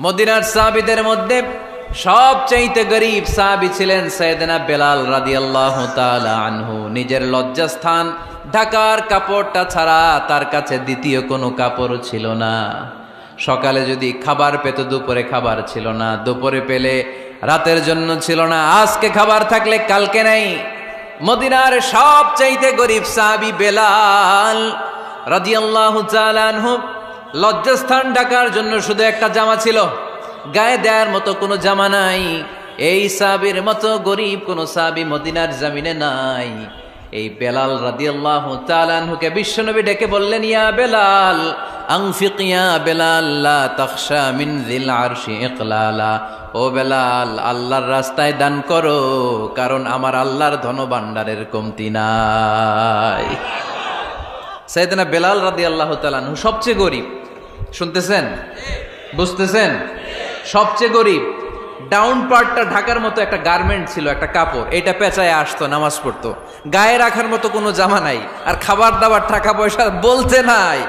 মদিনার সাহাবীদের মধ্যে সবচাইতে গরীব সাহাবী ছিলেন সাইয়েদনা বেলাল রাদিয়াল্লাহু তাআলা আনহু। নিজের লজ্জাস্থান ঢাকার কাপড়টা ছাড়া তার কাছে দ্বিতীয় কোনো কাপড় ছিল না। সকালে যদি খাবার পেত, দুপুরে খাবার ছিল না, দুপুরে পেলে রাতের জন্য ছিল না, আজকে খাবার থাকলে কালকে নাই। মদিনার সবচাইতে গরীব সাহাবী বেলাল রাদিয়াল্লাহু তাআলা আনহু, লজ্জাস্থান ঢাকার জন্য শুধু একটা জামা ছিল, গায়ে দেওয়ার মতো কোনো জামা নাই। এই সাহাবীর মতো গরীব কোনো সাহাবী মদিনার জমিনে নাই। এই বেলাল রাদিয়াল্লাহু তাআলা আনহুকে বিশ্বনবী ডেকে বললেন, ইয়া বেলাল আনফিক ইয়া বেলাল লা তাখশা মিন যিল আরশি ইকলালা। ও বেলাল, আল্লাহর রাস্তায় দান করো, কারণ আমার আল্লাহর ধনভাণ্ডারের কমতি নাই। সাইয়েদনা বেলাল রাদিয়াল্লাহু তাআলা আনহু সবচেয়ে গরীব। শুনতেছেন? বুঝতেছেন? সবচেয়ে গরীব। ডাউন পার্টটা ঢাকার মতো একটা গার্মেন্ট ছিল, একটা কাপড়, এটা পেঁচায় আসতো, নামাজ পড়তো। গায়ে রাখার মতো কোনো জামা নাই, আর খাবার দাবার টাকা পয়সা বলতে নাই।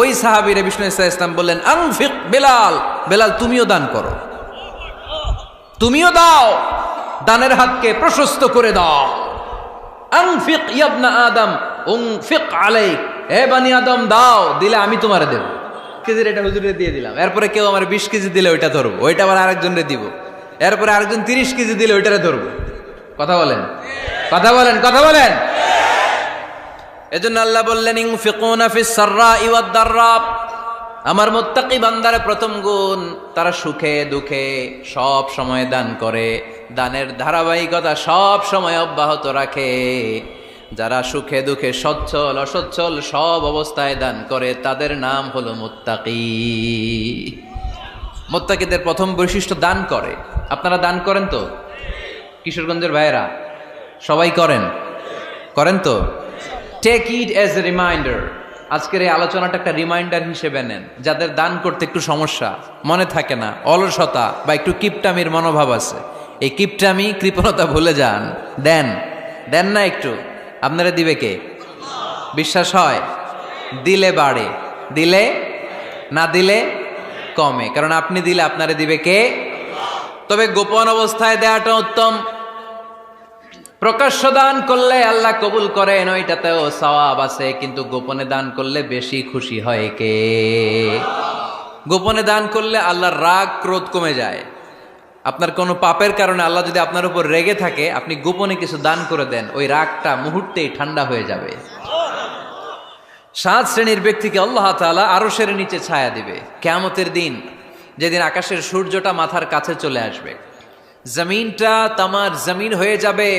ওই সাহাবীরে বিষ্ণু ইসা ইসলাম বললেন, আনফিক বেলাল, বেলাল তুমিও দান করো, তুমিও দাও, দানের হাতকে প্রশস্ত করে দাও। আনফিক ইবনা আদম উনফিক আলাইক, হে বানি আদম দাও, দিলে আমি তোমারে দেব। কেজির এটা হুজুরে দিয়ে দিলাম, এরপরে কেউ আমার 20 কেজি দিলে ওইটা ধরবো, ওইটা আবার আরেকজনরে দিব, এরপরে আরেকজন 30 কেজি দিলে ওইটারে ধরবো। কথা বলেন, কথা বলেন, কথা বলেন। এজন্য আল্লাহ বললেন, ইনফিকুনা ফিস সাররাই ওয়াদ দাররা। আমার মুত্তাকি বান্দার প্রথম গুণ, তারা সুখে দুঃখে সব সময় দান করে, দানের ধারাবাহিকতা সব সময় অব্যাহত রাখে। যারা সুখে দুঃখে সচ্ছল অসচ্ছল সব অবস্থায় দান করে, তাদের নাম হলো মুত্তাকি। মুত্তাকিদের প্রথম বৈশিষ্ট্য দান করে। আপনারা দান করেন তো? কিশোরগঞ্জের ভাইয়েরা সবাই করেন? করেন তো? Take it as a reminder. আজকের এই আলোচনাটা একটা রিমাইন্ডার হিসেবে নেন। যাদের দান করতে একটু সমস্যা, মনে থাকে না, অলসতা বা একটু কিপটামির মনোভাব আছে, এই কিপটামি কৃপণতা ভুলে যান, দেন। দেন না একটু, আপনারা দিবে কে? বিশ্বাস হয়? দিলে বাড়ে, দিলে না দিলে কমে, কারণ আপনি দিলে আপনারে দিবে কে? তবে গোপন অবস্থায় দেওয়াটা উত্তম। প্রকাশ্য দান করলে আল্লাহ কবুল করেন, ওইটাতেও সওয়াব আছে, কিন্তু গোপনে দান করলে বেশি খুশি হয় কে? গোপনে দান করলে আল্লাহর রাগ ক্রোধ কমে যায়। আপনার কোনো পাপের কারণে আল্লাহ যদি আপনার উপর রেগে থাকে, আপনি গোপনে কিছু দান করে দেন, ওই রাগটা মুহূর্তেই ঠান্ডা হয়ে যাবে। 7 শ্রেণীর ব্যক্তিকে আল্লাহ তাআলা আরশের নিচে ছায়া দিবে কিয়ামতের দিন, যেদিন আকাশের সূর্যটা মাথার কাছে চলে আসবে, জমিনটা তামার জমিন হয়ে যাবে,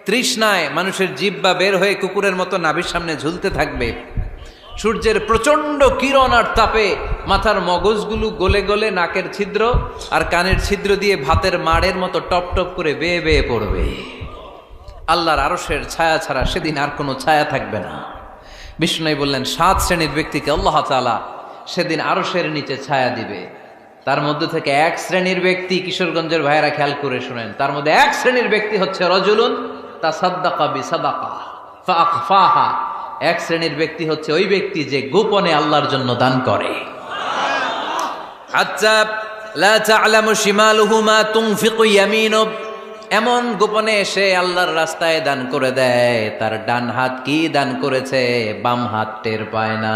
তৃষ্ণায় মানুষের জিহ্বা বের হয়ে কুকুরের মতো নাভির সামনে ঝুলতে থাকবে। সূর্যের প্রচন্ড কিরণ আর তাপে মাথার মগজগুলো গলে গলে নাকের ছিদ্র আর কানের ছিদ্র দিয়ে ভাতের মাড়ের মতো টপ টপ করে বেয়ে বেয়ে পড়বে। আল্লাহর আরশের ছায়া ছাড়া সেদিন আর কোনো ছায়া থাকবে না। বিষ্ণু বললেন, 7 শ্রেণীর ব্যক্তিকে আল্লাহ তাআলা সেদিন আরশের নিচে ছায়া দিবে। তার মধ্যে থেকে 1 শ্রেণীর ব্যক্তি, কিশোরগঞ্জের ভাইয়েরা খেয়াল করে শুনেন, তার মধ্যে 1 শ্রেণীর ব্যক্তি হচ্ছে রজুলুন তাসাদ্দাকা বিসাদাকা ফাআখফাহা। 1 শ্রেণীর ব্যক্তি হচ্ছে ওই ব্যক্তি যে গোপনে আল্লাহর জন্য দান করে। হাত্তা লা তা'লামু শিমালুহু মা তুনফিকু ইয়ামিনু, এমন গোপনে এসে আল্লাহর রাস্তায় দান করে দেয়, তার ডান হাত কি দান করেছে বাম হাত টের পায় না।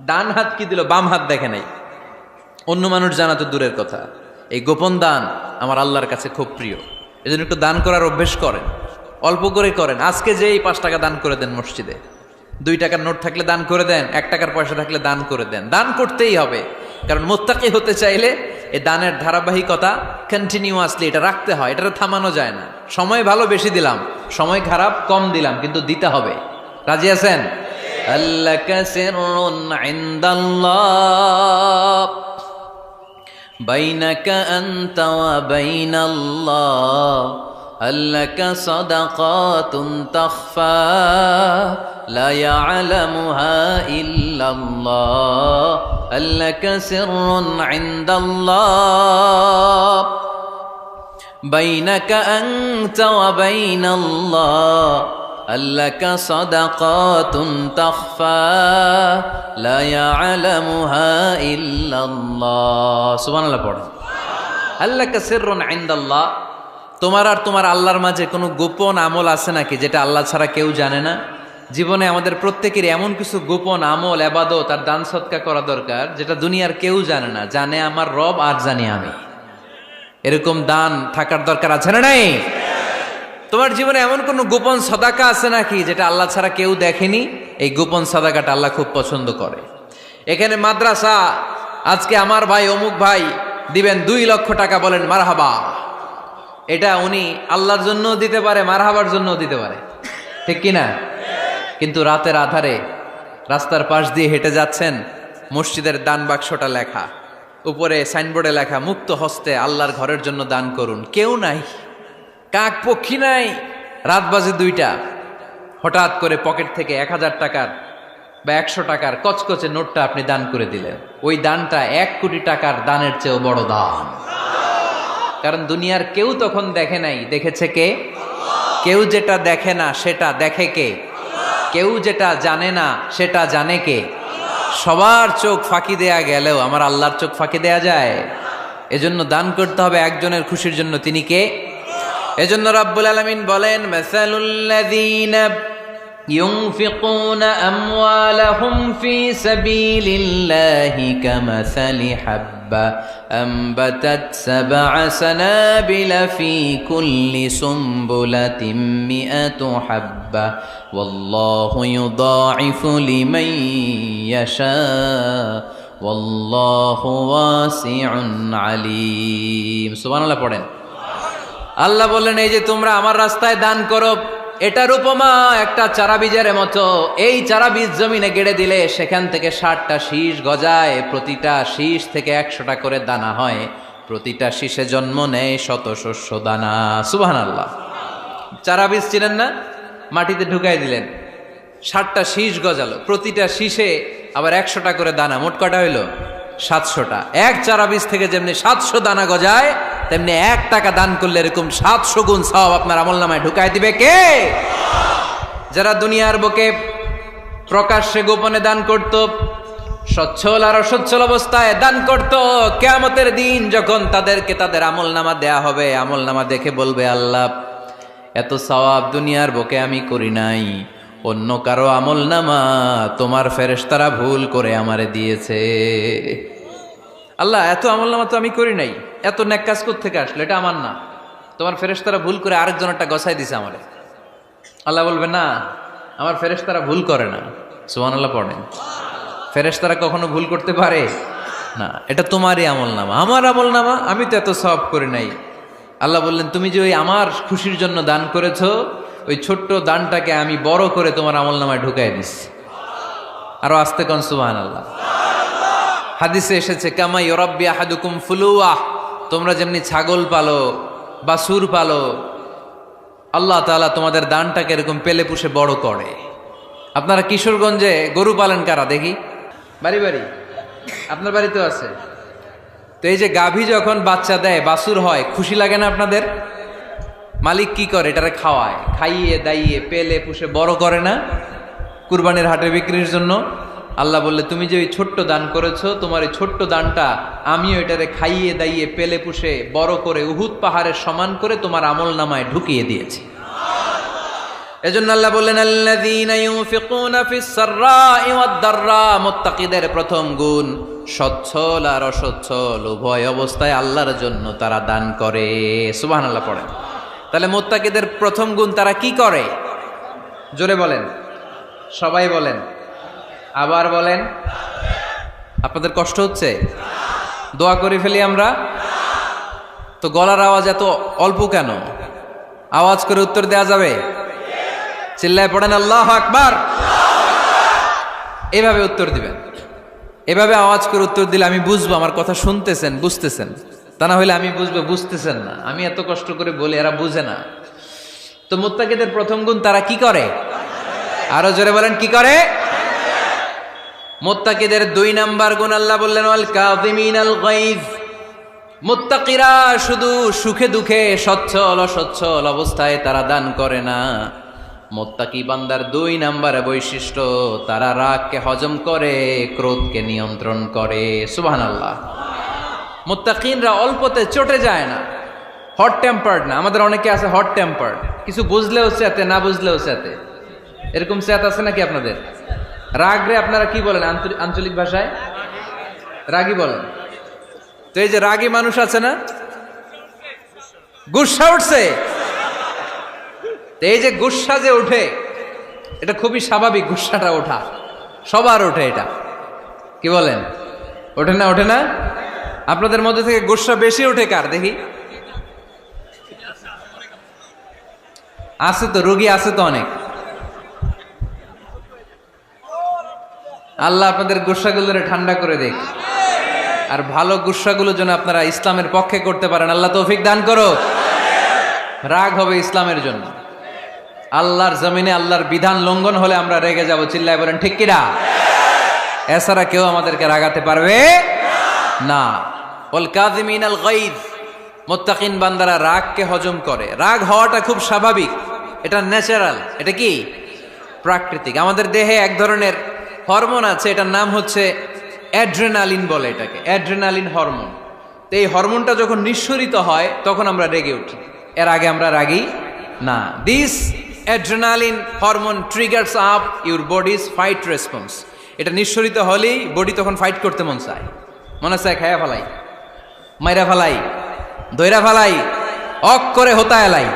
ডান হাত কি দিল, বাম হাত দেখে নাই। অন্য মানুষ জানা তো দূরের কথা, এই গোপন দান আমার আল্লাহর কাছে খুব প্রিয়। এজন্য একটু দান করার অভ্যেস করেন, অল্প করে করেন। আজকে যেই 5 টাকা দান করে দেন মসজিদে, 2 টাকার নোট থাকলে দান করে দেন, 1 টাকার পয়সা থাকলে দান করে দেন। দান করতেই হবে, কারণ মুত্তাকি হতে চাইলে এই দানের ধারাবাহিকতা কন্টিনিউয়াসলি এটা রাখতে হয়, এটা থামানো যায় না। সময় ভালো বেশি দিলাম, সময় খারাপ কম দিলাম, কিন্তু দিতে হবে। রাজি আছেন? আল্লাকা সিররুন ইনদাল্লাহ বাইনাকা আনতা ওয়া বাইনাল্লাহ, আল্লাকা সাদাকাতুন তাখফা লা ইয়ালামুহা ইল্লাল্লাহ, আল্লাকা সিররুন ইনদাল্লাহ বাইনাকা আনতা ওয়া বাইনাল্লাহ, আল্লাকা সাদাকাতুন তাখফা লা ইয়ালামুহা ইল্লাল্লাহ। সুবহানাল্লাহ পড়েন। আল্লাকা সিররুন ইনদাল্লাহ, তোমার আর তোমার আল্লাহর মাঝে কোনো গোপন আমল আছে নাকি যেটা আল্লাহ ছাড়া কেউ জানে না? জীবনে আমাদের প্রত্যেকেরই এমন কিছু গোপন আমল, ইবাদত আর দান সদকা করা দরকার যেটা দুনিয়ার কেউ জানে না, জানে আমার রব আর জানি আমি। এরকম দান থাকার দরকার আছে না নাই? তোমার জীবনে এমন কোন গোপন সাদাকা আছে নাকি যেটা আল্লাহ ছাড়া কেউ দেখেনি? এই গোপন সাদাকাটা আল্লাহ খুব পছন্দ করে। এখানে মাদ্রাসা আজকে আমার ভাই অমুক ভাই দিবেন 2 লক্ষ টাকা, বলেন মারহাবা। এটা উনি আল্লাহর জন্য দিতে পারে, মারহাবার জন্য দিতে পারে, ঠিক কিনা? কিন্তু রাতের আধারে রাস্তার পাশ দিয়ে হেঁটে যাচ্ছেন, মসজিদের দান বাক্সটা লেখা, উপরে সাইনবোর্ডে লেখা মুক্ত হস্তে আল্লাহর ঘরের জন্য দান করুন। কেউ নাই, কাক পক্ষী নাই, রাত বাজে 2টা, হঠাৎ করে পকেট থেকে 1000 টাকার বা 100 টাকার কচকচে নোটটা আপনি দান করে দিলেন। ওই দানটা 1 কোটি টাকার দানের চেয়েও বড় দান। কারণ দুনিয়ার কেউ তখন দেখে নাই, দেখেছে কে? কেউ যেটা দেখে না সেটা দেখে কে? কেউ যেটা জানে না সেটা জানে কে? সবার চোখ ফাঁকি দেয়া গেলেও আমার আল্লাহর চোখ ফাঁকি দেয়া যায়? এজন্য দান করতে হবে একজনের খুশির জন্য, তিনি কে? এজন্য রাব্বুল আলামিন বলেন, মাসালুল্লাযীনা ইউনফিকুনা আমওয়ালাহুম ফি সাবিলিল্লাহি কামাসালি হাব্বা আমবাতাত সাবআ সানাবিলা ফি কুল্লি সুমবুলাতিন মিআতু হাব্বা ওয়াল্লাহু ইউদাঈফু লিমান ইয়াশা ওয়াল্লাহু ওয়াসিউন আলীম। সুবহানাল্লাহ পড়েন। আল্লাহ বললেন, এই যে তোমরা আমার রাস্তায় দান করো, এটার উপমা একটা চারা বীজের মতো। এই চারা বীজ জমিনে গেড়ে দিলে সেখান থেকে 60টা শীষ গজায়, প্রতিটা শীষ থেকে 100টা করে দানা হয়, প্রতিটা শীষে জন্ম নেয় শত শস্য দানা। সুবহানাল্লাহ। চারা বীজ ছিলেন না, মাটিতে ঢুকাই দিলেন, 60টা শীষ গজালো, প্রতিটা শীষে আবার 100টা করে দানা, মোট কটা হইল? 700টা। এক চারা বীজ থেকে যেমনি 700 দানা গজায়, তেমনি 1 টাকা দান করলে এরকম 700 গুণ সওয়াব আপনার আমলনামায় ঢুকাই দিবে কে? যারা দুনিয়ার বুকে প্রকাশ্যে গোপনে দান করত, সচ্ছল আর অসচ্ছল অবস্থায় দান করত, কিয়ামতের দিন যখন তাদেরকে তাদের আমলনামা দেয়া হবে, আমলনামা দেখে বলবে, আল্লাহ এত সওয়াব দুনিয়ার বুকে আমি করি নাই, অন্য কারো আমলনামা তোমার ফেরেশতারা ভুল করে আমারে দিয়েছে। আল্লাহ এত আমলনামা তো আমি করি নাই, এত নেক কাজ কোত্থেকে আসলো? এটা আমার না, তোমার ফেরেশতারা ভুল করে আরেকজনেরটা গছাই দিছে আমারে। আল্লাহ বলবে, না, আমার ফেরেশতারা ভুল করে না। সুবহানাল্লাহ পড়েন। ফেরেশতারা কখনো ভুল করতে পারে না, এটা তোমারই আমলনামা, আমার আমলনামা, আমি তো এত সওয়াব করি নাই। আল্লাহ বললেন, তুমি যে ওই আমার খুশির জন্য দান করেছো, ওই ছোট্ট দানটাকে আমি বড় করে তোমার আমলনামায় ঢুকাই দিচ্ছি। আরো আস্তে কোন সুবহানাল্লাহ। হাদিসে এসেছে, কামা ইউরাব্বি আহাদুকুম ফুলুয়াহ, তোমরা যেমনি ছাগল পালো, বাছুর পালো, আল্লাহ তাআলা তোমাদের দানটাকে এরকম পেলে পুষে বড় করে। আপনারা কিশোরগঞ্জে গরু পালেন কারা দেখি? বাড়ি বাড়ি, আপনার বাড়িতেও আছে। তো এই যে গাভী যখন বাচ্চা দেয়, বাছুর হয়, খুশি লাগে না আপনাদের? মালিক কি করে? এটারে খাওয়ায়, খাইয়ে দাইয়ে পেলে পুষে বড় করে না? কুরবানির হাটে বিক্রির জন্য। আল্লাহ বললে, তুমি যে ওই ছোট্ট দান করেছো, তোমার এই ছোট্ট দানটা আমিও এটারে খাইয়ে দাইয়ে পেলে পুষে বড় করে উহুদ পাহাড়ের সমান করে তোমার আমলনামায় ঢুকিয়ে দিয়েছি। এজন্য আল্লাহ বললেন, আল্লাযীনা ইউনফিকুনা ফিস সাররাই ওয়াদ দাররা, মুত্তাকিদের প্রথম গুণ সচ্ছল আর অসচ্ছল উভয় অবস্থায় আল্লাহর জন্য তারা দান করে। সুবহানাল্লাহ পড়েন। তাহলে মুত্তাকিদের প্রথম গুণ, তারা কি করে? জোরে বলেন, সবাই বলেন, আবার বলেন। আপনাদের কষ্ট হচ্ছে? দোয়া করে ফেলি আমরা তো। গলার আওয়াজ এত অল্প কেন? আওয়াজ করে উত্তর দেয়া যাবে? চিল্লায় পড়েন আল্লাহু আকবার। এভাবে উত্তর দিবেন, এভাবে আওয়াজ করে উত্তর দিলে আমি বুঝবো আমার কথা শুনতেছেন, বুঝতেছেন। তা না হলে আমি বুঝবো বুঝতেছেন না, আমি এত কষ্ট করে বলি, এরা বুঝে না। তো মুত্তাকিদের প্রথম গুণ, তারা কি করে? আরো জোরে বলেন, কি করে? মুত্তাকিদের 2 নাম্বার গুণ আল্লাহ বললেন, ওয়াল কাযিমিনাল গায়জ। মুত্তাকিরা শুধু সুখে দুঃখে, সচ্ছল অসচ্ছল অবস্থায় তারা দান করে না, মুত্তাকি বান্দার 2 নম্বরে বৈশিষ্ট্য, তারা রাগকে হজম করে, ক্রোধকে নিয়ন্ত্রণ করে। সুবহানাল্লাহ। মুত্তাকিনরা অল্পতে চটে যায় না, হট টেম্পার্ড না। আমাদের অনেকে আছে হট টেম্পার্ড, কিছু বুঝলেও চেতে, না বুঝলেও চেতে। এরকম চেত আছে নাকি আপনাদের? রাগ রে আপনারা কি বলেন আঞ্চলিক ভাষায়? রাগী বলেন। তো এই যে রাগী মানুষ আছে না, গুসা উঠছে, এই যে গুসা যে ওঠে, এটা খুবই স্বাভাবিক। গুসাটা ওঠা সবার ওঠে, এটা কি বলেন? ওঠে না? ওঠে না? আপনাদের মধ্যে থেকে গুসা বেশি ওঠে কার দেখি? আছে তো, রোগী আছে তো অনেক। আল্লাহ আপনাদের গুসাগুলোরে ঠান্ডা করে দেখ, আর ভালো গুসাগুলো যেন আপনারা ইসলামের পক্ষে করতে পারেন। আল্লাহ তৌফিক দান করো। রাগ হবে ইসলামের জন্য। আল্লাহর জমিনে আল্লাহর বিধান লঙ্ঘন হলে আমরা রেগে যাব। চিল্লায় বলেন ঠিক কিনা? এছাড়া কেউ আমাদেরকে রাগাতে পারবে না। ওয়াল কাযিমিনাল গায়জ, মুত্তাকিন বান্দারা রাগকে হজম করে। রাগ হওয়াটা খুব স্বাভাবিক, এটা ন্যাচারাল। এটা কি? প্রাকৃতিক। আমাদের দেহে এক ধরনের হরমোন আছে, এটার নাম হচ্ছে অ্যাড্রেনালিন বলে এটাকে, অ্যাড্রেনালিন হরমোন। তো এই হরমোনটা যখন নিঃসরিত হয় তখন আমরা রেগে উঠি, এর আগে আমরা রাগি না। This adrenaline hormone triggers up your bodies fight response. এটা নিঃসরিত হলেই বডি তখন ফাইট করতে মন চায়, মনে চায় খায়া ফেলাই, মাইরা ফেলাই, দইরা ফেলাই, অক করে হোতা এলাই।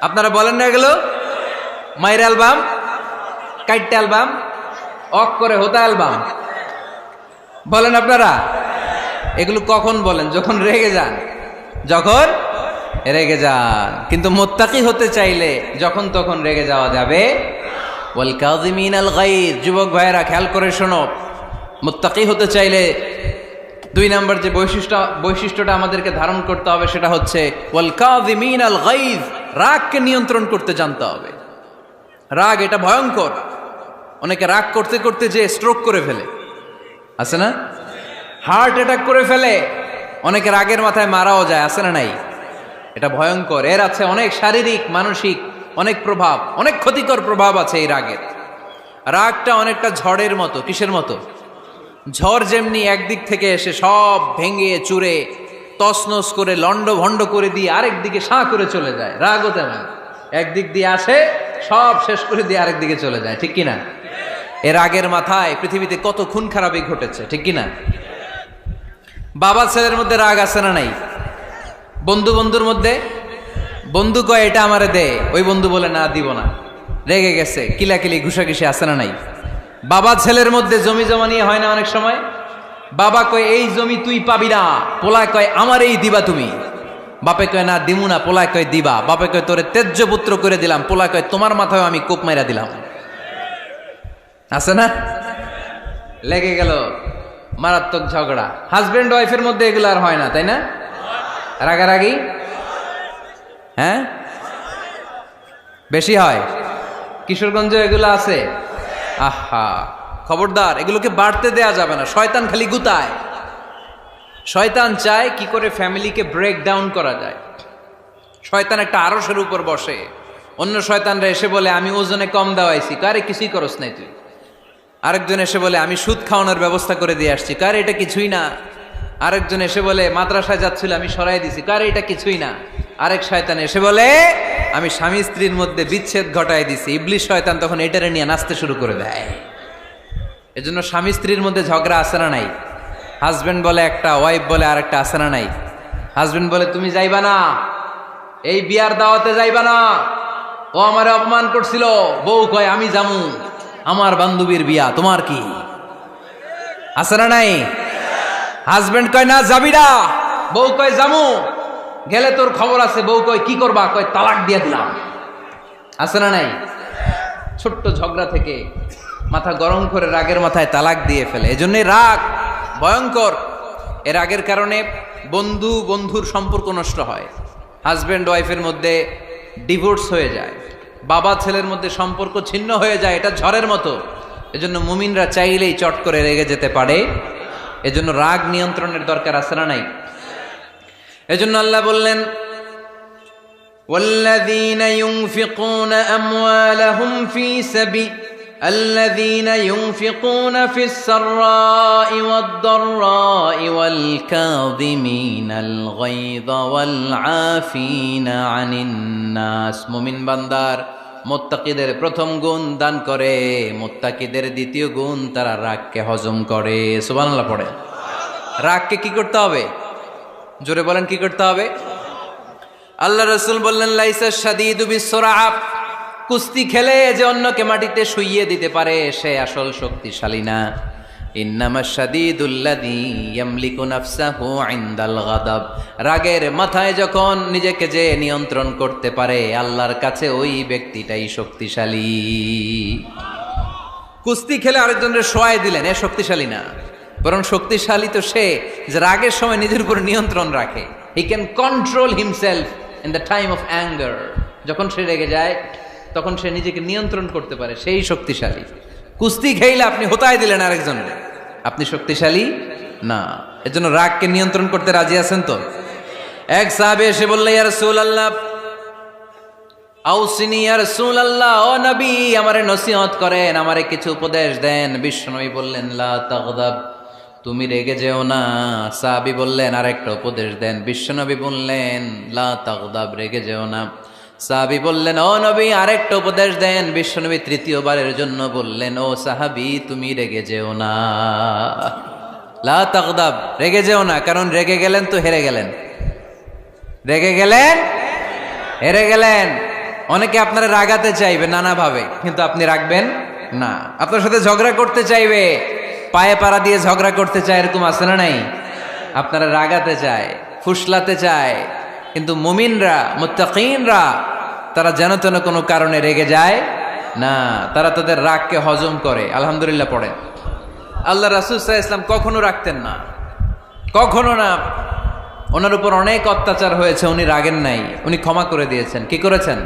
আপনারা বলেন না এগুলো? মাইরা অ্যালবাম, কাইটটা অ্যালবাম, অক করে হোতা অ্যালবাম বলেন আপনারা? এগুলো কখন বলেন? যখন রেগে যান, যখন রেগে যান। কিন্তু মুত্তাকি হতে চাইলে যখন তখন রেগে যাওয়া যাবে। ওয়াল কাযিমিনাল গায়জ, যুবক ভাইয়েরা খেয়াল করে শোনো, মুত্তাকি হতে চাইলে 2 নম্বর যে বৈশিষ্ট্যটা আমাদেরকে ধারণ করতে হবে সেটা হচ্ছে ওয়াল কাযিমিনাল গায়জ, রাগকে নিয়ন্ত্রণ করতে জানতে হবে। রাগ এটা ভয়ঙ্কর। অনেকে রাগ করতে করতে যে স্ট্রোক করে ফেলে, আছে না? হার্ট অ্যাটাক করে ফেলে। অনেকে রাগের মাথায় মারাও যায়, আছে না নাই? এটা ভয়ঙ্কর। এর আছে অনেক শারীরিক, মানসিক অনেক প্রভাব, অনেক ক্ষতিকর প্রভাব আছে এই রাগের। রাগটা অনেকটা ঝড়ের মতো। কিসের মতো? ঝড় যেমনি একদিক থেকে এসে সব ভেঙে চুরে তছনছ করে লন্ড ভন্ড করে দিয়ে আরেক দিকে সাঁ করে চলে যায়, রাগও তেমন। একদিক দিয়ে আসে, সব শেষ করে দিয়ে আরেক দিকে চলে যায়, ঠিক কিনা? এ রাগের মাথায় পৃথিবীতে কত খুন খারাপি ঘটেছে, ঠিক কিনা? বাবা ছেলের মধ্যে রাগ আছে না নাই? বন্ধু বন্ধুর মধ্যে, বন্ধু কয় এটা আমারে দে, ওই বন্ধু বলে না দিব না, রেগে গেছে, কিলাকিলি ঘুষাঘুষি আছে না নাই? বাবা ছেলের মধ্যে জমি জমা নিয়ে হয় না অনেক সময়? বাবা কয় এই জমি তুই পাবি না, পোলায় কয় আমার এই দিবা তুমি। বাপে কয় না দিমু না, পোলায় কয় দিবা। বাপে কয় তোরে তেজ্য পুত্র করে দিলাম, পোলায় কয় তোমার মাথায় আমি কোপ মাইরা দিলাম। আছে না? লেগে গেল, মারাত্মক ঝগড়া। হাজবেন্ড ওয়াইফের মধ্যে এগুলো আর হয় না, তাই না? রাগারাগি হ্যাঁ বেশি হয়। কিশোরগঞ্জে এগুলো আছে। আহা, খবরদার, এগুলোকে বাড়তে দেয়া যাবে না। শয়তান খালি গুতায়। শয়তান চায় কি করে ফ্যামিলিকে ব্রেক ডাউন করা যায়। শয়তান একটা আরশের উপর বসে, অন্য শয়তানরা এসে বলে আমি ওজনে কম দেওয়াইছি, কারে কিছুই করস নাই তুই। আরেকজন এসে বলে আমি সুদ খাওয়ানোর ব্যবস্থা করে দিয়ে আসছি, কারে এটা কিছুই না। আরেকজন এসে বলে মাদ্রাসায় যাচ্ছিল আমি সরাই দিছি, কারে এটা কিছুই না। আরেক শয়তান এসে বলে আমি স্বামী স্ত্রীর মধ্যে বিচ্ছেদ ঘটাই দিছি। ইবলিশ শয়তান তখন এটারে নিয়ে নাচতে শুরু করে দেয়। এজন্য স্বামী স্ত্রীর মধ্যে ঝগড়া আছে না নাই? হাজবেন্ড বলে একটা, ওয়াইফ বলে আরেকটা, আছে না নাই? হাজবেন্ড বলে তুমি যাইবা না, এই বিয়ার দাওয়াতে যাইবা না, ও আমারে অপমান করছিল। বউ কয় আমি যামু, আমার বান্ধবীর বিয়া, তোমার কি? আছে না নাই? হাজবেন্ড কয় না যাবি না, বউ কয় যামু, গেলে তোর খবর আছে। বউ কয় কি করবা? কয় তালাক দিয়ে দিলাম। আছে না নাই? ছোট্ট ঝগড়া থেকে মাথা গরম করে রাগের মাথায় তালাক দিয়ে ফেলে। এজন্য রাগ ভয়ঙ্কর। এ রাগের কারণে বন্ধু বন্ধুর সম্পর্ক নষ্ট হয়, হাজব্যান্ড ওয়াইফের মধ্যে ডিভোর্স হয়ে যায়, বাবা ছেলের মধ্যে সম্পর্ক ছিন্ন হয়ে যায়। এটা ঝড়ের মতো। এজন্য মুমিনরা চাইলেই চট করে রেগে যেতে পারে। এজন্য রাগ নিয়ন্ত্রণের দরকার আছে না নাই? এজন্য আল্লাহ বললেন والذين ينفقون أموالهم في سبيل الذين ينفقون في السراء والضراء والكاظمين الغيظ والعافين عن الناس মুমিন বান্দার মুত্তাকিদের প্রথম গুণ দান করে, মুত্তাকিদের দ্বিতীয় গুণ তারা রাগকে হজম করে। সুবহানাল্লাহ পড়ে। রাগকে কি করতে হবে? জোরে বলেন, কি করতে হবে? আল্লাহ রাসূল বললেন, লাইসা শাদীদু বিসসুরআ, কুস্তি খেলে যে অন্যকে মাটিতে শুইয়ে দিতে পারে সে আসল শক্তিশালী না। ইন্নামাশ শাদীদুল্লাযী ইয়ামলিকু নাফসাহু ইনদাল গাদাব, রাগের মাথায় যখন নিজেকে যে নিয়ন্ত্রণ করতে পারে আল্লাহর কাছে ওই ব্যক্তিটাই শক্তিশালী। কুস্তি খেলে আরেকজনের শোয়ায় দিলেন, এ শক্তিশালী না, বরং শক্তিশালী তো সে যে রাগের সময় নিজের উপর নিয়ন্ত্রণ রাখে। He can control himself in the time of anger, যখন সে রেগে যায় তখন সে নিজেকে নিয়ন্ত্রণ করতে পারে, সেই শক্তিশালী। কুস্তি খেইলে আপনি হোতায় দিলেন আরেকজনকে, আপনি শক্তিশালী না। এজন্য রাগকে নিয়ন্ত্রণ করতে রাজি আছেন তো? এক সাহাবী এসে বলল, ইয়া রাসূলুল্লাহ আউসিনি, ইয়া রাসূলুল্লাহ, ও নবী আমারে নসিহত করেন, আমারে কিছু উপদেশ দেন। বিশ্বনবী বললেন, লা তাগদাব, তুমি রেগে যেও না। সাহাবী বললেন, আরেকটা উপদেশ দেন। বিশ্বনবী বললেন, লা তাগদাব, রেগে যেও না। সাহাবী বললেন, ও নবী আরেকটা উপদেশ দেন। বিশ্বনবী তৃতীয়বারের জন্য বললেন, ও সাহাবী তুমি রেগে যেও না, লা তাগদাব, রেগে যেও না। কারণ রেগে গেলেন তো হেরে গেলেন, রেগে গেলেন হেরে গেলেন। অনেকে আপনারা রাগাতে চাইবে নানাভাবে, কিন্তু আপনি রাখবেন না। আপনার সাথে ঝগড়া করতে চাইবে, পায়ে পাড়া দিয়ে ঝগড়া করতে চায়, এরকম আছে না নাই? আপনারা রাগাতে চায়, ফুসলাতে চায়, কিন্তু মুমিনরা, মুত্তাকিনরা তারা যেন তেন কোনো কারণে রেগে যায় না, তারা তাদের রাগকে হজম করে। আলহামদুলিল্লাহ পড়েন। আল্লাহ রাসূল সাল্লাল্লাহু আলাইহি ওয়াসাল্লাম কখনো রাগতেন না, কখনো না। ওনার উপর অনেক অত্যাচার হয়েছে, উনি রাগেন নাই, উনি ক্ষমা করে দিয়েছেন। কি করেছেন?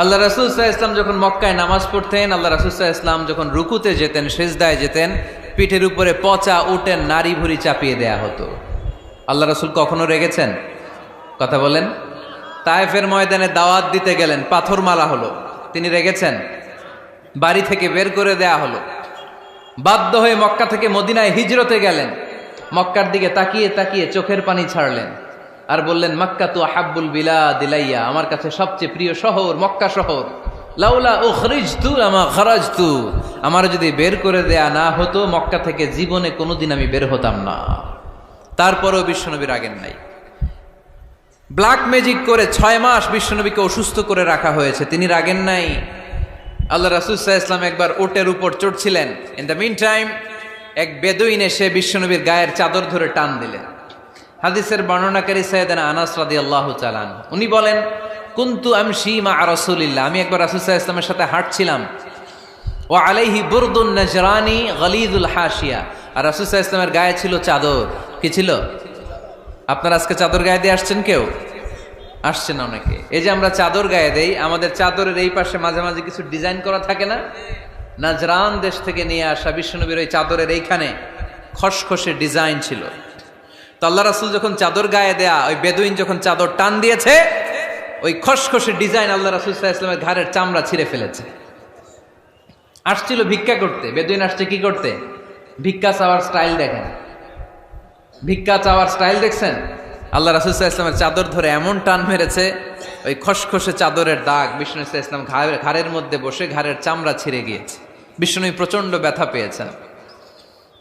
আল্লাহ রাসূল সাল্লাল্লাহু আলাইহি ওয়াসাল্লাম যখন মক্কায় নামাজ পড়তেন, আল্লাহ রাসূল সাল্লাল্লাহু আলাইহি ওয়াসাল্লাম যখন রুকুতে যেতেন, সিজদায় যেতেন, পিঠের উপরে পচা উটের নাড়ি ভুঁড়ি চাপিয়ে দেয়া হতো। আল্লাহ রাসূল কখনো রেগেছেন? কথা বলেন। তায়েফের ময়দানে দাওয়াত দিতে গেলেন, পাথর মারা হলো, তিনি রেগেছেন? বাড়ি থেকে বের করে দেয়া হলো, বাধ্য হয়ে মক্কা থেকে মদিনায় হিজরতে গেলেন। মক্কার দিকে তাকিয়ে তাকিয়ে চোখের পানি ছাড়লেন আর বললেন, মক্কা তু আহাব্বুল বিলাদ ইলাইয়া, আমার কাছে সবচেয়ে প্রিয় শহর মক্কা শহর। লাউলা উখরিজতু লামা খারাজতু, আমার যদি বের করে দেয়া না হতো মক্কা থেকে জীবনে কোনোদিন আমি বের হতাম না। তারপরেও বিশ্বনবী রাগেন নাই। ব্ল্যাক ম্যাজিক করে 6 মাস বিশ্বনবীকে অসুস্থ করে রাখা হয়েছে, তিনি রাগেন নাই। আল্লাহ রাসূল সাল্লাল্লাহু আলাইহি ওয়াসাল্লাম একবার উটের উপর চড়ছিলেন। ইন দ্য মিন টাইম এক বেদুইন এসে বিশ্বনবীর গায়ের চাদর ধরে টান দিলেন। হাদিসের বর্ণনাকারী সাইয়েদনা আনাস রাদিয়াল্লাহু তাআলা উনি বলেন, কুনতু আমশি মা রাসূলিল্লাহ, আমি একবার রাসূল সাল্লাল্লাহু আলাইহি ওয়াসাল্লামের সাথে হাঁটছিলাম। ওয়া আলাইহি বুরদুন নাজরানি গলিযুল হাশিয়া, আর রাসূল সাল্লাল্লাহু আলাইহি ওয়াসাল্লামের গায়ে ছিল চাদর। কি ছিল? আপনারা আজকে চাদর গায়ে দিয়ে আসছেন? কেউ আসছেন? অনেকে। এই যে আমরা চাদর গায়ে দেই, আমাদের চাদরের এই পাশে মাঝে মাঝে কিছু ডিজাইন করা থাকে না? নাজরান দেশ থেকে নিয়ে আসা বিশ্বনবীর ওই চাদরের এইখানে খসখসে ডিজাইন ছিল। তো আল্লাহ রাসূল যখন চাদর গায়ে দেয়া, ওই বেদুইন যখন চাদর টান দিয়েছে, ওই খসখসে ডিজাইন আল্লাহ রাসূল সাল্লাল্লাহু আলাইহি ওয়াসাল্লামের ঘাড়ের চামড়া ছিঁড়ে ফেলেছে। আসছিল ভিক্ষা করতে। বেদুইন আসছে কি করতে? ভিক্ষা চাওয়ার স্টাইল দেখেন, ভিক্ষা চাওয়ার স্টাইল দেখছেন? আল্লাহ রাসূল সাল্লাল্লাহু আলাইহি ওয়াসাল্লামের চাদর ধরে এমন টান মেরেছে, ওই খসখসে চাদরের দাগ বিষ্ণু সাল্লাল্লাহু আলাইহি ওয়াসাল্লাম ঘাড়ের মধ্যে বসে ঘাড়ের চামড়া ছিঁড়ে গিয়েছে। বিষ্ণু প্রচন্ড ব্যথা পেয়েছেন,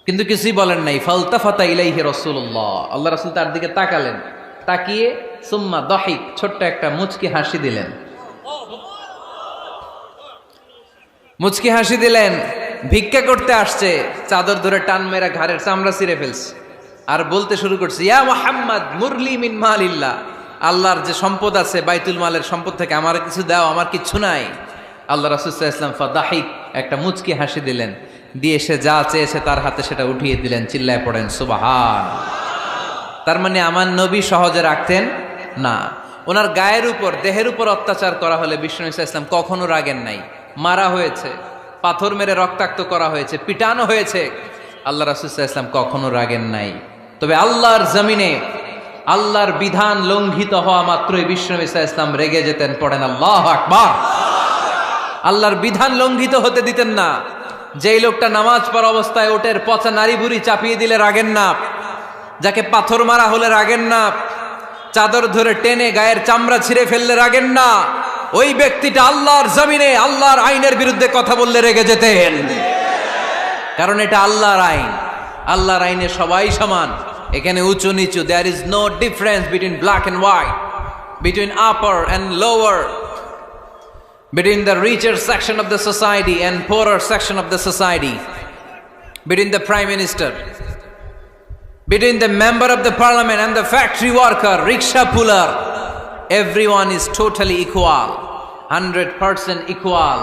কিন্তু কিছুই বলেন নাই। ফালতাফাতা ইলাইহি রাসূলুল্লাহ, আল্লাহ রাসূল তার দিকে তাকালেন, তাকিয়ে সুম্মা দাহিক, ছোট্ট একটা মুচকি হাসি দিলেন। মুচকি হাসি দিলেন। ভিক্ষা করতে আসছে, চাদর ধরে টান মেরা ঘাড়ের চামড়া ছিঁড়ে ফেলছে, আর বলতে শুরু করছে, ইয়া মুহাম্মদ মুরলি মিন মালিল্লাহ, আল্লাহর যে সম্পদ আছে বাইতুল মালের সম্পদ থেকে আমার কিছু দাও, আমার কিচ্ছু নাই। আল্লাহ রাসূল সাল্লাল্লাহু আলাইহি ওয়াসাল্লাম ফাদাহিক, একটা মুচকি হাসি দিলেন, দিয়ে সে যা চেয়েছে তার হাতে সেটা উঠিয়ে দিলেন। চিল্লায় পড়েন সুবহান। তার মানে আমার নবী সহজে রাখতেন না। ওনার গায়ের উপর, দেহের উপর অত্যাচার করা হলে বিষ্ণু সাল্লাল্লাহু আলাইহি ওয়াসাল্লাম কখনো রাগেন নাই। মারা হয়েছে, পাথর মেরে রক্তাক্ত করা হয়েছে, পিটানো হয়েছে, আল্লাহ রাসূল সাল্লাল্লাহু আলাইহি ওয়াসাল্লাম কখনো রাগেন নাই। তবে আল্লাহর জমিনে আল্লাহর বিধান লঙ্ঘিত হওয়া মাত্রই বিশ্বনবী সাল্লাল্লাহু আলাইহি ওয়াসাল্লাম রেগে যেতেন। পড়েন আল্লাহু আকবার। আল্লাহর বিধান লঙ্ঘিত হতে দিতেন না। যেই লোকটা নামাজ পড়া অবস্থায় ওটের পচা নারী বুড়ি চাপিয়ে দিলে রাগেন না, যাকে পাথর মারা হলে রাগেন না, চাদর ধরে টেনে গায়ের চামড়া ছিঁড়ে ফেললে রাগেন না, ওই ব্যক্তিটা আল্লাহর জমিনে আল্লাহর আইনের বিরুদ্ধে কথা বললে রেগে যেতেন। কারণ এটা আল্লাহর আইন। আল্লাহর আইনে সবাই সমান। এখানে উঁচু নিচু, there is no difference between black and white, between upper and lower, between the richer section of the society and poorer section of the society, between the prime minister, between the member of the parliament and the factory worker, rickshaw puller, everyone is totally equal, 100% equal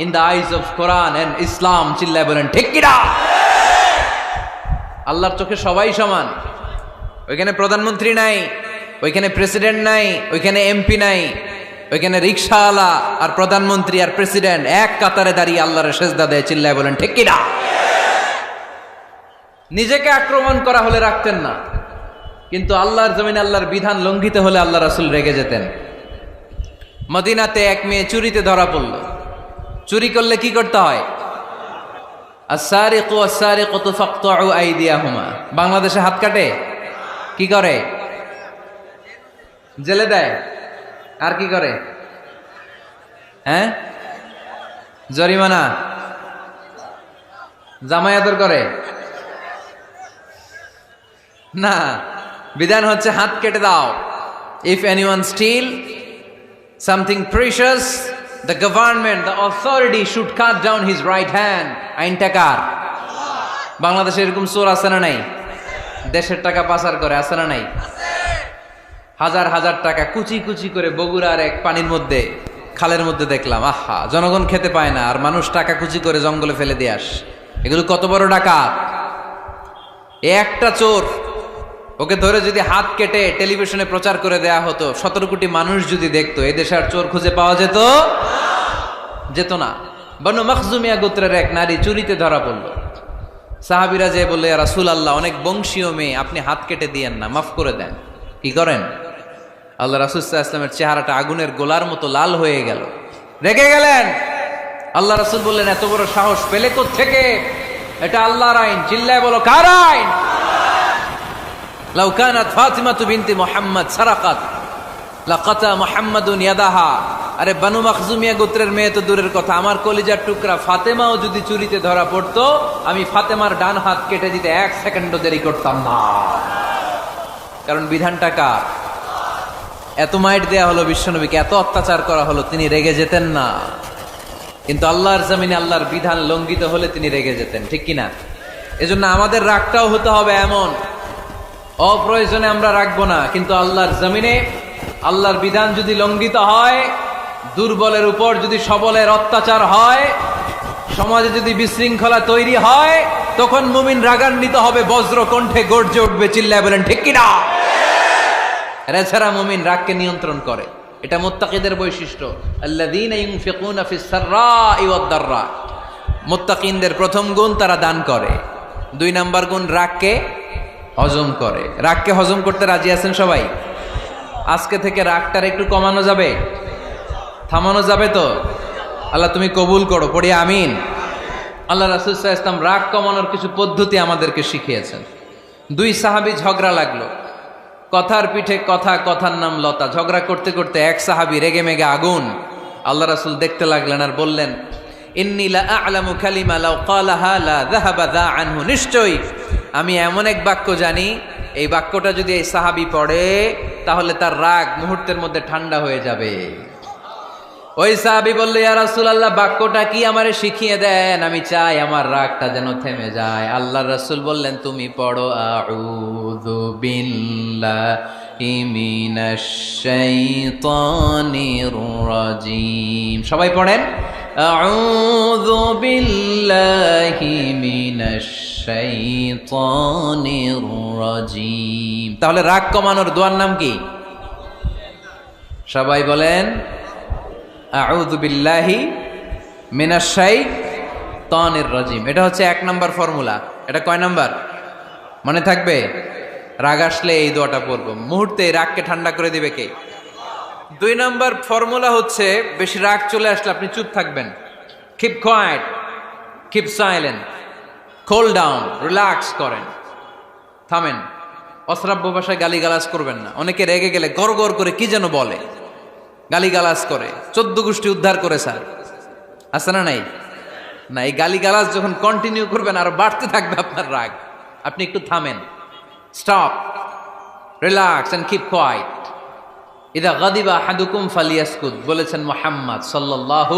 in the eyes of Quran and Islam. চিল্লায় বলেন ঠিক কি না? আল্লাহর চোখে সবাই সমান। ওইখানে প্রধানমন্ত্রী নাই, ওইখানে প্রেসিডেন্ট নাই, ওইখানে এমপি নাই, ওইখানে রিকশাওয়ালা আর প্রধানমন্ত্রী আর প্রেসিডেন্ট এক কাতারে দাঁড়িয়ে আল্লাহর সেজদা দেয়। চিল্লায় বলেন ঠিক কি না? নিজেকে আক্রমণ করা হলে রাখতেন না, কিন্তু আল্লাহর জমিনে আল্লাহর বিধান লঙ্ঘিত হলে আল্লাহ রাসূল রেগে যেতেন। মদিনাতে এক মেয়ে চুরিতে ধরা পড়ল। চুরি করলে কি করতে হয়? আস-সারিকু ওয়াস-সারিকাতু ফাকতাউ আইদিয়াহুমা। বাংলাদেশে হাত কাটে, কি করে? জেলে দেয়। আর কি করে? হ্যাঁ, জরিমানা, জামাই আদর করে না। বিধান হচ্ছে হাত কেটে দাও। If anyone steal something precious, the government, the authority should cut down his right hand. আইনটা কার? বাংলাদেশে এরকম চোর আছে না নাই? দেশের টাকা পাচার করে, আছে না নাই? হাজার হাজার টাকা কুচি কুচি করে বগুড়ার এক পানির মধ্যে, খালের মধ্যে দেখলাম। আহা, জনগণ খেতে পায় না আর মানুষ টাকা কুচি করে জঙ্গলে ফেলে দিয়ে আস। এগুলো কত বড় ডাকাত! একটা চোর, ওকে ধরে যদি হাত কেটে টেলিভিশনে প্রচার করে দেয়া হতো, 17 কোটি মানুষ যদি দেখতো, এই দেশে আর চোর খুঁজে পাওয়া যেত না। বনু মখজুমিয়া গোত্রের এক নারী চুরিতে ধরা পড়ল। সাহাবীরা যে বলল, ইয়া রাসূলুল্লাহ, অনেক বংশীয় মেয়ে, আপনি হাত কেটে দিয়েন না, মাফ করে দেন। কি করেন? আল্লাহ রাসূল সাল্লাল্লাহু আলাইহি ওয়াসাল্লামের চেহারাটা আগুনের গোলার মতো লাল হয়ে গেল। রেগে গেলেন। আল্লাহ রাসূল বললেন, এত বড় সাহস পেলে কোত্থেকে? এটা আল্লাহর আইন। চিল্লায় বলো, কার আইন? লাউ কানাত ফাতিমাতু বিনতি মুহাম্মদ সারাকাত লাকাতা মুহাম্মাদুন ইয়াদাহা। আরে বনু মখজুমিয়া গোত্রের মেয়ে তো দূরের কথা, আমার কলিজার টুকরা ফাতেমাও যদি চুরিতে ধরা পড়তো, আমি ফাতেমার ডান হাত কেটে দিতে 1 সেকেন্ডও দেরি করতাম না। কারণ বিধানটা কার? এত মাইট দেয়া হলো বিশ্বনবীকে, এত অত্যাচার করা হলো, তিনি রেগে যেতেন না। কিন্তু আল্লাহর জমিনে আল্লাহর বিধান লঙ্ঘিত হলে তিনি রেগে যেতেন। ঠিক কিনা? এজন্য আমাদের রাগটাও হতে হবে এমন, অপ্রয়োজনে আমরা রাখবো না। কিন্তু আল্লাহর জমিনে আল্লাহর বিধান যদি লঙ্ঘিত হয়, দুর্বলের উপর যদি সবলের অত্যাচার হয়, সমাজে যদি বিশৃঙ্খলা তৈরি হয়, তখন মুমিন রাগান্বিত হবে, বজ্র কণ্ঠে গর্জে উঠবে। চিল্লায় বলেন ঠিক কিনা? এছাড়া মুমিন রাগকে নিয়ন্ত্রণ করে। এটা মুত্তাকিদের বৈশিষ্ট্য। আল্লাযীনা ইউনফিকুনা ফিস সাররাই ওয়াদ দাররা। মুত্তাকিনদের প্রথম গুণ, তারা দান করে। 2 নাম্বার গুণ, রাগকে হজম করে। রাগকে হজম করতে রাজি আছেন সবাই? আজকে থেকে রাগটার একটু কমানো যাবে, থামানো যাবে তো? আল্লাহ তুমি কবুল করো, পড়ি আমিন। আল্লাহ রাসূল সাল্লাল্লাহু আলাইহি ওয়াসাল্লাম রাগ কমানোর কিছু পদ্ধতি আমাদেরকে শিখিয়েছেন। 2 সাহাবী ঝগড়া লাগলো, কথার পিঠে কথা, কথার নাম লতা। ঝগড়া করতে করতে এক সাহাবী রেগে মেগে আগুন। আল্লাহ রাসূল দেখতে লাগলেন আর বললেন, ইন্নী লা আ'লামু কালিমা লাউ ক্বালাহা লা যাহাবা যা আনহু। নিশ্চয়ই আমি এমন এক বাক্য জানি, এই বাক্যটা যদি এই সাহাবী পড়ে, তাহলে তার রাগ মুহূর্তের মধ্যে ঠান্ডা হয়ে যাবে। ওই সাহাবী বলল, ইয়া রাসূলুল্লাহ, বাক্যটা কি আমারে শিখিয়ে দেন, আমি চাই আমার রাগটা যেন থেমে যায়। আল্লাহর রাসূল বললেন, তুমি পড়ো, আউযু বিল্লাহি মিনাশ শাইতানির রাজীম। সবাই পড়েন, আউযু বিল্লাহি মিনাশ শাইতানির রাজীম। তাহলে রাগ কমানোর দোয়ার নাম কি? সবাই বলেন, আউযু বিল্লাহি মিনাশ শাইতানির রাজীম। এটা হচ্ছে 1 নাম্বার ফর্মুলা। এটা কয় নাম্বার? মনে থাকবে? রাগ আসলে এই দোয়াটা পড়বো, মুহূর্তে রাগকে ঠান্ডা করে দিবে কে? 2 নাম্বার ফর্মুলা হচ্ছে, বেশি রাগ চলে আসলে আপনি চুপ থাকবেন। Keep quiet, keep silent, cool down, relax করেন, থামেন। অশ্রাব্য ভাষায় গালিগালাজ করবেন না। অনেকে রেগে গেলে গড় গড় করে কি যেন বলে, গালিগালাজ করে, 14 গোষ্ঠী উদ্ধার করে স্যার, আছে না নাই? না, এই গালিগালাজ যখন কন্টিনিউ করবেন আরো বাড়তে থাকবে আপনার রাগ। আপনি একটু থামেন, stop, relax and keep quiet. ইদা গাদিবা আহাদুকুম ফালিয়াসকুত বলেছেন মুহাম্মদ সাল্লাল্লাহু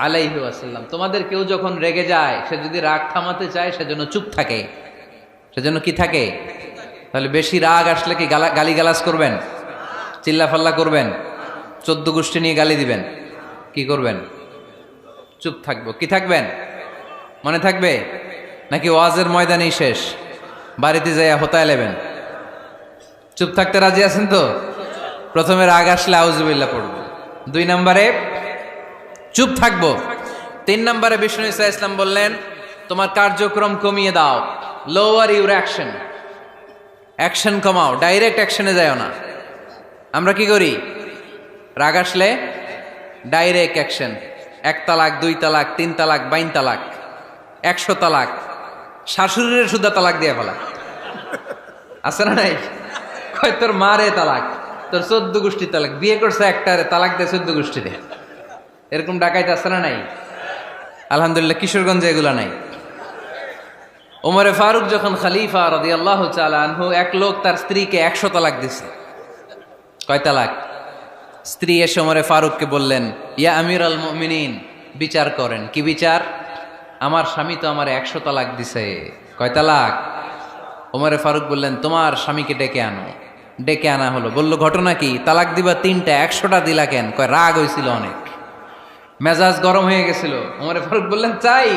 আলাইহি ওয়াসাল্লাম। তোমাদের কেউ যখন রেগে যায়, সে যদি রাগ থামাতে চায় সেজন্য চুপ থাকে, সেজন্য কি থাকে? তাহলে বেশি রাগ আসলে কি গালিগালাজ করবেন, চিল্লাফাল্লা করবেন, 14 গোষ্ঠী নিয়ে গালি দিবেন, কি করবেন? চুপ থাকবো। কি থাকবেন? মনে থাকবে নাকি ওয়াজের ময়দানেই শেষ, বাড়িতে যাইয়া হোতায় নেবেন? চুপ থাকতে রাজি আছেন তো? প্রথমে রাগ আসলে আউযুবিল্লাহ পড়ব, 2 নম্বরে চুপ থাকবো, 3 নম্বরে বিষ্ণু ঈসা ইসলাম বললেন তোমার কার্যক্রম কমিয়ে দাও, লোয়ার ইউর অ্যাকশন, অ্যাকশন কমাও, ডাইরেক্ট অ্যাকশনে যাও না। আমরা কি করি? রাগ আসলে ডাইরেক্ট অ্যাকশন, 1 তালাক, 2 তালাক, 3 তালাক, 22 তালাক, 100 তালাক, শাশুড়ির সুদ্ধা তালাক দিয়ে ফেলা, আছে না নাই? কয় তোর মারে তালাক, তোর 14 গোষ্ঠী তালাক, বিয়ে করছে একটারে তালাক দেয় 14 গোষ্ঠীতে, এরকম ডাকাইতে আছে না নাই? আলহামদুলিল্লাহ কিশোরগঞ্জে এগুলা নাই। ওমরে ফারুক যখন খলিফা রাদিয়াল্লাহু তাআলা আনহু, এক লোক তার স্ত্রীকে 100 তালাক দিছে। কয় তালাক? স্ত্রী এসে ওমরে ফারুককে বললেন, ইয়া আমিরুল মুমিনিন, বিচার করেন। কি বিচার? আমার স্বামী তো আমার 100 তালাক দিছে। কয় তালাক? ওমরে ফারুক বললেন, তোমার স্বামীকে ডেকে আনো। ডেকে আনা হলো। বলল, ঘটনা কি? তালাক দিবা 3টা, 100টা দিলা কেন? কয় রাগ হয়েছিল অনেক, মেজাজ গরম হয়ে গেছিল। ওমরে ফারুক বললেন, চাই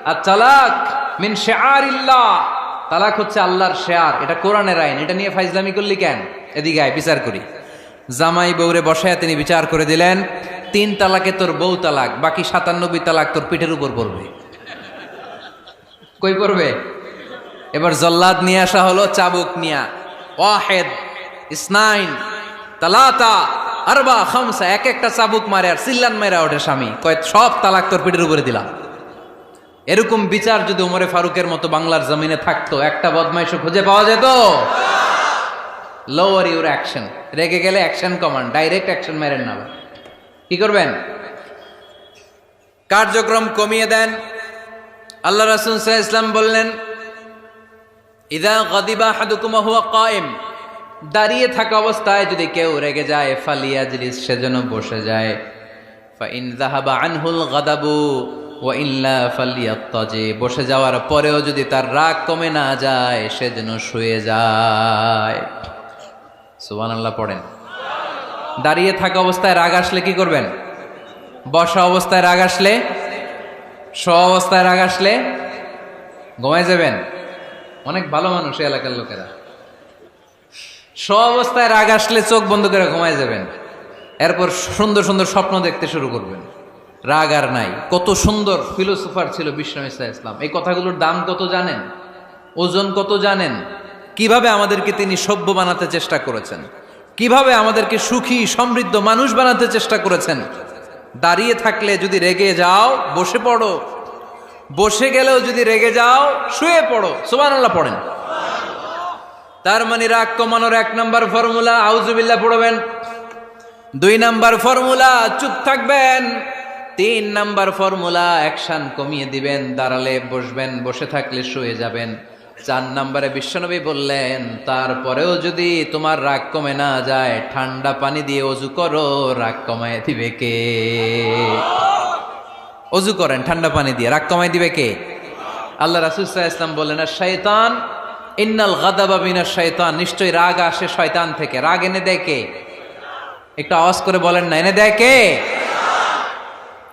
আর তালাক মিন শিআরিল্লাহ, তালাক হচ্ছে আল্লাহর শেয়ার, এটা কোরআনের আইন, এটা নিয়ে ফাইজলামি করলি কেন? এদিকে আয়, বিচার করি। জামাই বউরে বসায় তিনি বিচার করে দিলেন, 3 তালাকে তোর বউ তালাক, বাকি 97 তালাক তোর পিঠের উপর পড়বে। কই পড়বে? এবার জল্লাদ নিয়ে আসা হলো, চাবুক নিয়া, ওয়াহেদ, ইসনাইন, তালাতা, আরবা, খামসা, এক একটা চাবুক মারে আর সিল্লান মেরা ওঠে স্বামী। কয় সব তালাক তোর পিঠের উপরে দিলাম। এরকম বিচার যদি ওমরে ফারুকের মতো বাংলার জমিনে থাকতো, একটা বদমাইশও খুঁজে পাওয়া যেত? লোয়ার ইউর অ্যাকশন, রেগে গেলে অ্যাকশন কমান, ডাইরেক্ট অ্যাকশন মেরেন না। কি করবেন? কার্যক্রম কমিয়ে দেন। আল্লাহ রাসূল সাল্লাল্লাহু আলাইহি ওয়াসাল্লাম বললেন, ইযা গাদিবা আহাদুকুম ওয়া হুয়া কায়েম, দাঁড়িয়ে থাকা অবস্থায় যদি কেউ রেগে যায়, ফালিয়াজলিস, সেজন্য বসে যায়। ফাইন যাহাবা আনহুল গাদাবু ওয়া ইল্লা ফালিয়াত্তাজি, বসে যাওয়ার পরেও যদি তার রাগ কমে না যায়, সেজন্য শুয়ে যায়। সুবহানাল্লাহ পড়েন। দাঁড়িয়ে থাকা অবস্থায় রাগ আসলে কি করবেন? বসা অবস্থায় রাগ আসলে, শোয়া অবস্থায় রাগ আসলে ঘুমায় যাবেন। অনেক ভালো মানুষ এই এলাকার লোকেরা। শোয়া অবস্থায় রাগ আসলে চোখ বন্ধ করে ঘুমায় যাবেন, এরপর সুন্দর সুন্দর স্বপ্ন দেখতে শুরু করবেন। রাগ আর নাই। কত সুন্দর ফিলোসোফার ছিল বিষ্ণু ঈসা ইসলাম। এই কথাগুলোর দাম কত জানেন? ওজন কত জানেন? কিভাবে আমাদেরকে তিনি সভ্য বানাতে চেষ্টা করেছেন, কিভাবে আমাদেরকে সুখী সমৃদ্ধ মানুষ বানাতে চেষ্টা করেছেন। দাঁড়িয়ে থাকলে যদি রেগে যাও, বসে পড়ো। বসে গেলেও যদি রেগে যাও, শুয়ে পড়ো। সুবহানাল্লাহ পড়েন। তার মানে রাগ কমানোর 1 নাম্বার ফর্মুলা আউযুবিল্লাহ পড়বেন, 2 নাম্বার ফর্মুলা চুপ থাকবেন, 3 নাম্বার ফর্মুলা অ্যাকশন কমিয়ে দিবেন, দাঁড়ালে বসবেন, বসে থাকলে শুয়ে যাবেন। 4 নাম্বারে বিশ্বনবী বললেন, তারপরেও যদি তোমার রাগ কমে না যায়, ঠান্ডা পানি দিয়ে ওযু করো, রাগ কমায় দিবে কে? ওযু করেন ঠান্ডা পানি দিয়ে, রাগ কমায় দিবে কে? আল্লাহ রাসূল সাল্লাল্লাহু আলাইহি ওয়াসাল্লাম বললেন, শাইতান, ইন্নাল গাদাবা মিনাশ শাইতান, নিশ্চয়ই রাগ আসে শয়তান থেকে। রাগ এনে দেয় কে? একটু আওয়াজ করে বলেন না, এনে দেয় কে?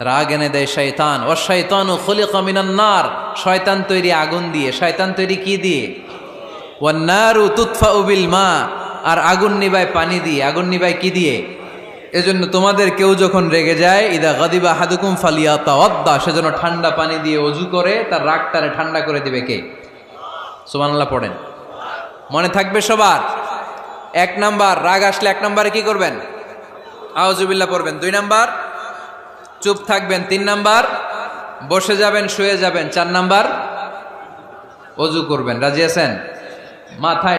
রাগ এনে দেয় শয়তান। ও শয়তানু খুলিকা মিনান নার, শয়তান তৈরি আগুন দিয়ে। শয়তান তৈরি কি দিয়ে? ওয়ান নারু তুতফাউ বিল মা, আর আগুন নিবায় পানি দিয়ে। আগুন নিবায় কি দিয়ে? এজন্য তোমাদের কেউ যখন রেগে যায়, ইদা গাদিবা আহাদুকুম ফালিয়াতাওয়াদ্দা, সেজন্য ঠান্ডা পানি দিয়ে ওযু করে তার রাগটারে ঠান্ডা করে দিবে কে? সুবহানাল্লাহ পড়েন। মনে থাকবে সবার? 1 নাম্বার, রাগ আসলে 1 নম্বরে কি করবেন? আউযুবিল্লাহ পড়বেন। 2 নাম্বার, চুপ থাকবেন। 3 নাম্বার, বসে যাবেন, শুয়ে যাবেন। 4 নাম্বার, ওযু করবেন। রাজি আছেন? মাথায়